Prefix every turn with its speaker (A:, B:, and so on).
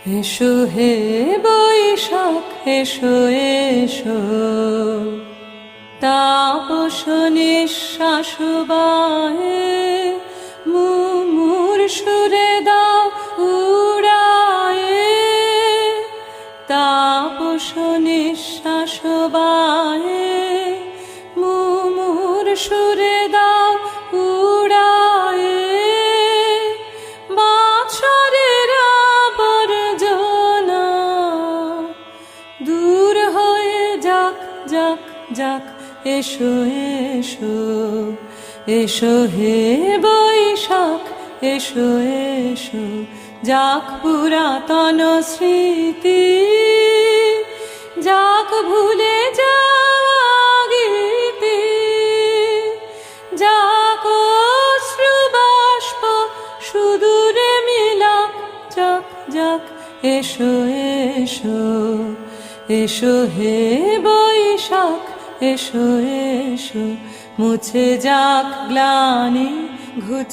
A: এসো হে বৈশাখ এসো এসো, তাপস নিঃশ্বাস বায়ে মুমুর সুরে দাও উড়ায়ে। তাপস নিঃশ্বাস বায়ে মুমুর সুরে দাও উড়ায়ে। বাছরের আবর্জনা দূর হয়ে যাক যাক যাক, এসো এসো এসো হে বৈশাখ এসো এসো। যাক পুরাতন স্মৃতি, যাক ভুলে যাওয়া গীতি, যাক অশ্রু বাষ্প সুদূরে মিলাক, যাক যাক এসো এসো এসো হে বৈশাখ এসো এসো। মুছে যাক গ্লানি ঘুচে